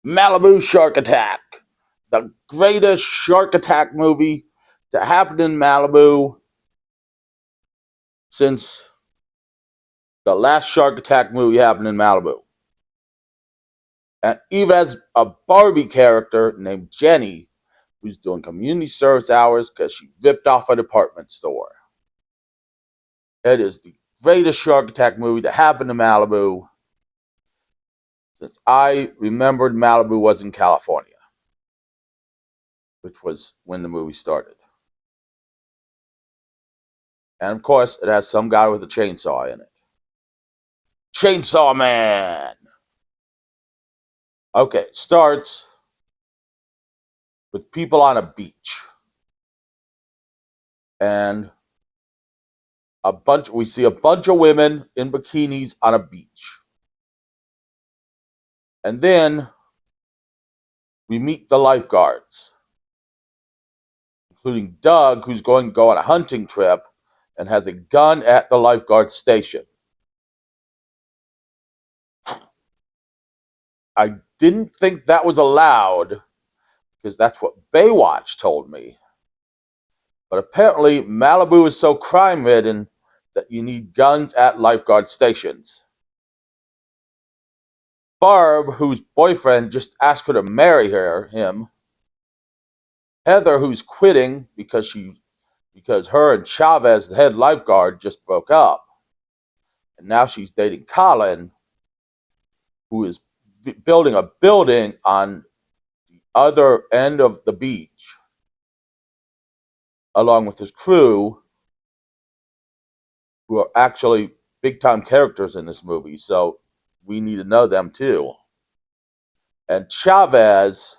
Malibu Shark Attack, the greatest shark attack movie to happen in Malibu since the last shark attack movie happened in Malibu. And even as a Barbie character named Jenny, who's doing community service hours because she ripped off a department store. It is the greatest shark attack movie to happen in Malibu since I remembered Malibu was in California, which was when the movie started. And of course, it has some guy with a chainsaw in it. Chainsaw Man! Okay, it starts with people on a beach. And we see a bunch of women in bikinis on a beach. And then we meet the lifeguards, including Doug, who's going to go on a hunting trip and has a gun at the lifeguard station. I didn't think that was allowed because that's what Baywatch told me. But apparently, Malibu is so crime-ridden that you need guns at lifeguard stations. Barb, whose boyfriend just asked her to marry him. Heather, who's quitting because her and Chavez, the head lifeguard, just broke up. And now she's dating Colin, who is building a building on the other end of the beach, along with his crew, who are actually big-time characters in this movie, so we need to know them too. And Chavez,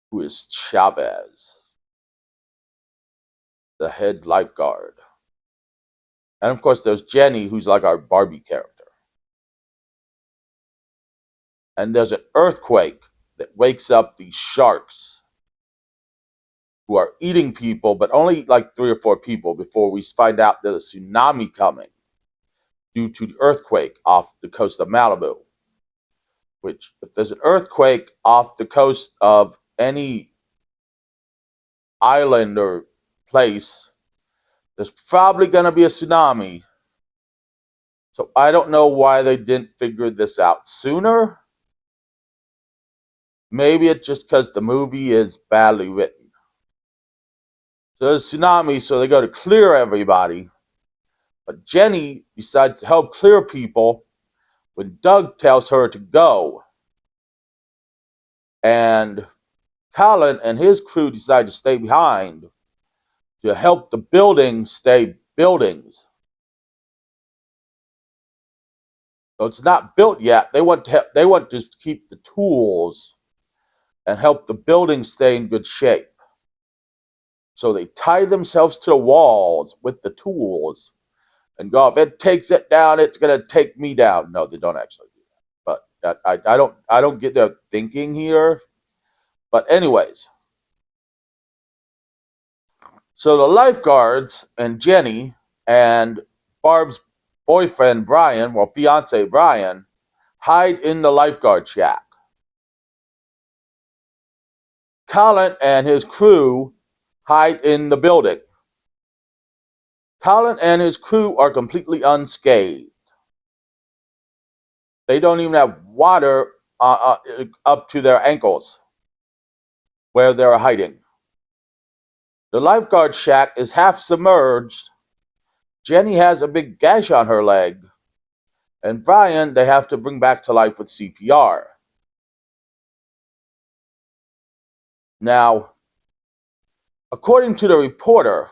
who is Chavez, the head lifeguard. And of course, there's Jenny, who's like our Barbie character. And there's an earthquake that wakes up these sharks who are eating people, but only like 3 or 4 people before we find out there's a tsunami coming due to the earthquake off the coast of Malibu. Which, if there's an earthquake off the coast of any island or place, there's probably going to be a tsunami. So I don't know why they didn't figure this out sooner. Maybe it's just because the movie is badly written. So there's a tsunami, so they go to clear everybody. But Jenny decides to help clear people when Doug tells her to go. And Colin and his crew decide to stay behind to help the buildings stay buildings. So it's not built yet. They want to keep the tools and help the buildings stay in good shape. So they tie themselves to the walls with the tools and go, if it takes it down, it's going to take me down. No, they don't actually do that. But I don't get their thinking here. But anyways, so the lifeguards and Jenny and Barb's boyfriend Brian, fiance Brian, hide in the lifeguard shack. Colin and his crew hide in the building. Colin and his crew are completely unscathed. They don't even have water up to their ankles where they're hiding. The lifeguard shack is half submerged. Jenny has a big gash on her leg. And Brian, they have to bring back to life with CPR. Now, according to the reporter,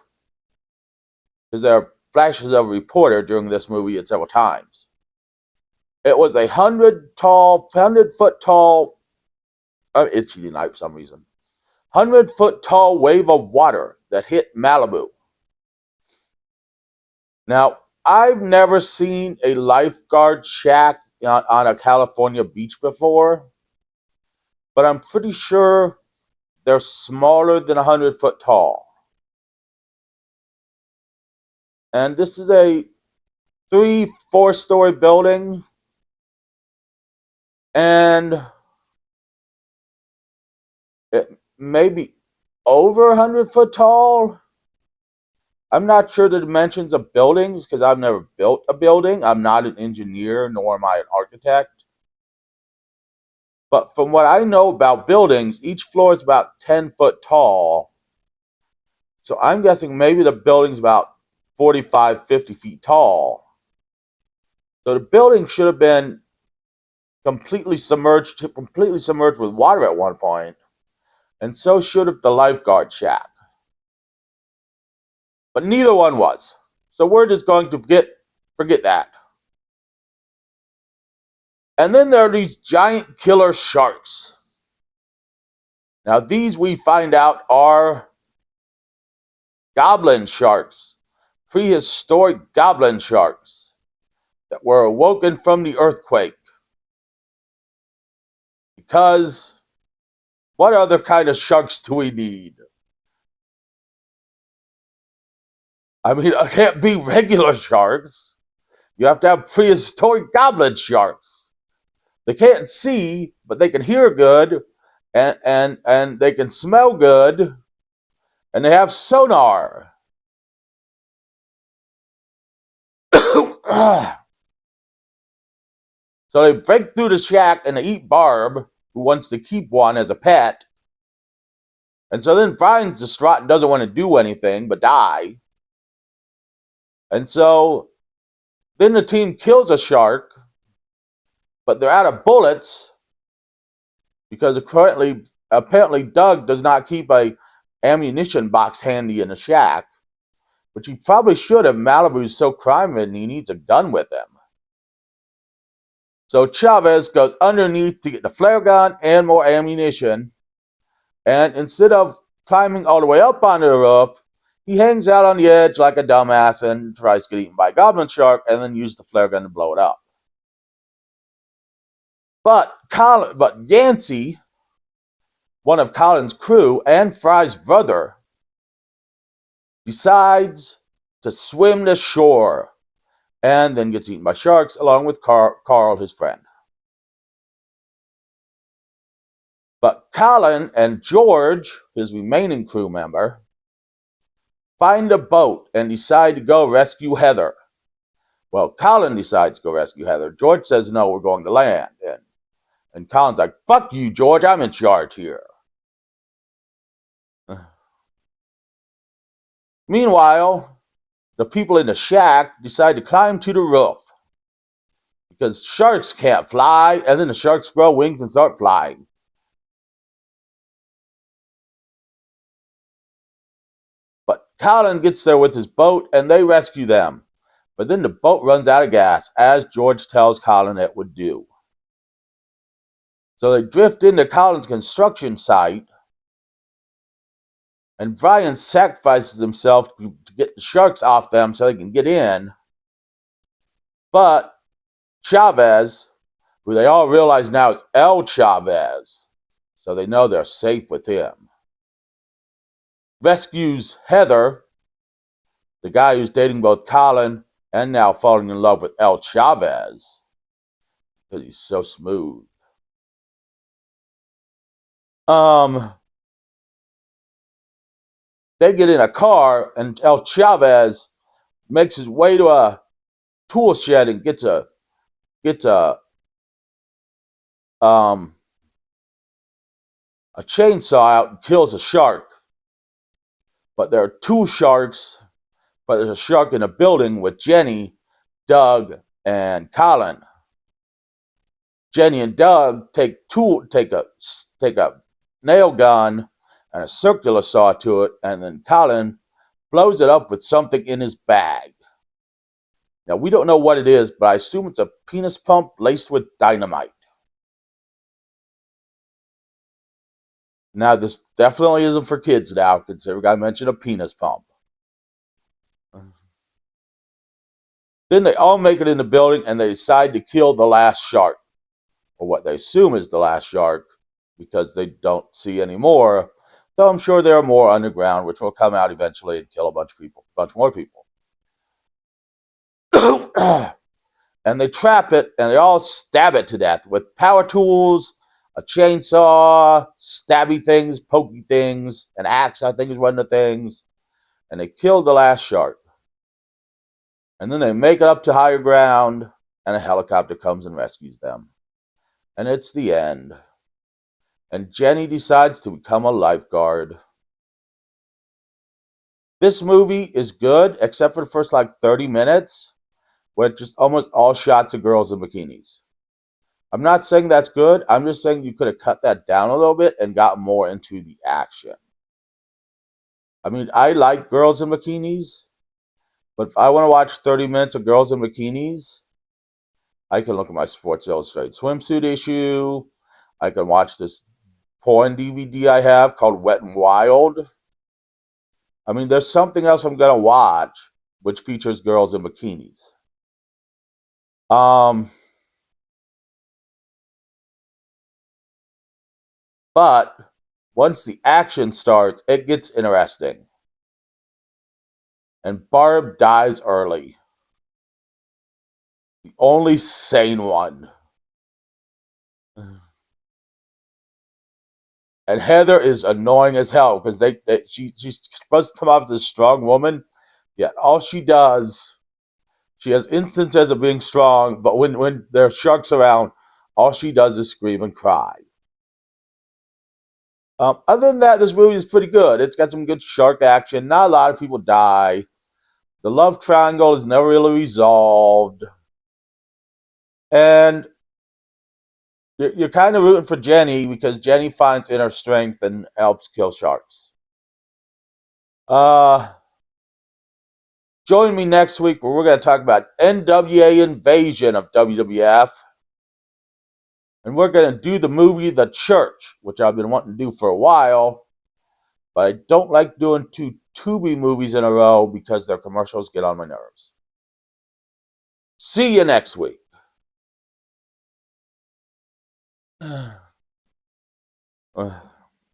because there are flashes of a reporter during this movie at several times, it was 100-foot tall, it's heating night for some reason, 100-foot tall wave of water that hit Malibu. Now, I've never seen a lifeguard shack on a California beach before, but I'm pretty sure they're smaller than 100-foot tall. And this is a 3-4 story building. And It may be over 100 foot tall. I'm not sure the dimensions of buildings because I've never built a building. I'm not an engineer, nor am I an architect. But from what I know about buildings, each floor is about 10 foot tall. So I'm guessing maybe the building's about 45, 50 feet tall. So the building should have been completely submerged with water at one point, and so should have the lifeguard shack. But neither one was. So we're just going to forget that. And then there are these giant killer sharks. Now these we find out are goblin sharks, prehistoric goblin sharks that were awoken from the earthquake. Because what other kind of sharks do we need? I mean, it can't be regular sharks. You have to have prehistoric goblin sharks. They can't see, but they can hear good, and they can smell good, and they have sonar. So they break through the shack and they eat Barb, who wants to keep one as a pet. And so then Brian's distraught and doesn't want to do anything but die. And so then the team kills a shark, but they're out of bullets because apparently Doug does not keep a ammunition box handy in the shack, which he probably should have. Malibu's so crime-ridden, he needs a gun with him. So Chavez goes underneath to get the flare gun and more ammunition, and instead of climbing all the way up onto the roof, he hangs out on the edge like a dumbass and tries to get eaten by a goblin shark and then use the flare gun to blow it up. But Yancey, one of Colin's crew and Fry's brother, decides to swim to shore and then gets eaten by sharks along with Carl, his friend. But Colin and George, his remaining crew member, find a boat and decide to go rescue Heather. Well, Colin decides to go rescue Heather. George says, no, we're going to land. And Colin's like, fuck you, George, I'm in charge here. Meanwhile, the people in the shack decide to climb to the roof because sharks can't fly, and then the sharks grow wings and start flying. But Colin gets there with his boat, and they rescue them. But then the boat runs out of gas, as George tells Colin it would do. So they drift into Colin's construction site, and Brian sacrifices himself to get the sharks off them so they can get in. But Chavez, who they all realize now is El Chavez, so they know they're safe with him, rescues Heather, the guy who's dating both Colin and now falling in love with El Chavez because he's so smooth. They get in a car, and El Chavez makes his way to a tool shed and gets a chainsaw out and kills a shark. But there are two sharks, but there's a shark in a building with Jenny, Doug, and Colin. Jenny and Doug take a nail gun and a circular saw to it, and then Colin blows it up with something in his bag. Now, we don't know what it is, but I assume it's a penis pump laced with dynamite. Now, this definitely isn't for kids now, considering I mentioned a penis pump. Then they all make it in the building, and they decide to kill the last shark, or what they assume is the last shark, because they don't see any more. Though I'm sure there are more underground, which will come out eventually and kill a bunch more people. And they trap it, and they all stab it to death with power tools, a chainsaw, stabby things, pokey things, an axe, I think is one of the things. And they kill the last shark. And then they make it up to higher ground, and a helicopter comes and rescues them. And it's the end. And Jenny decides to become a lifeguard. This movie is good, except for the first 30 minutes, where it's just almost all shots of girls in bikinis. I'm not saying that's good. I'm just saying you could have cut that down a little bit and got more into the action. I mean, I like girls in bikinis, but if I want to watch 30 minutes of girls in bikinis, I can look at my Sports Illustrated swimsuit issue. I can watch this porn DVD I have called Wet and Wild. I mean, there's something else I'm going to watch which features girls in bikinis. But once the action starts, it gets interesting. And Barb dies early. The only sane one. And Heather is annoying as hell because she's supposed to come off as a strong woman, yet all she does, she has instances of being strong, but when there are sharks around, all she does is scream and cry. Other than that, this movie is pretty good. It's got some good shark action. Not a lot of people die. The love triangle is never really resolved. And you're kind of rooting for Jenny because Jenny finds inner strength and helps kill sharks. Join me next week where we're going to talk about NWA Invasion of WWF. And we're going to do the movie The Church, which I've been wanting to do for a while. But I don't like doing two Tubi movies in a row because their commercials get on my nerves. See you next week.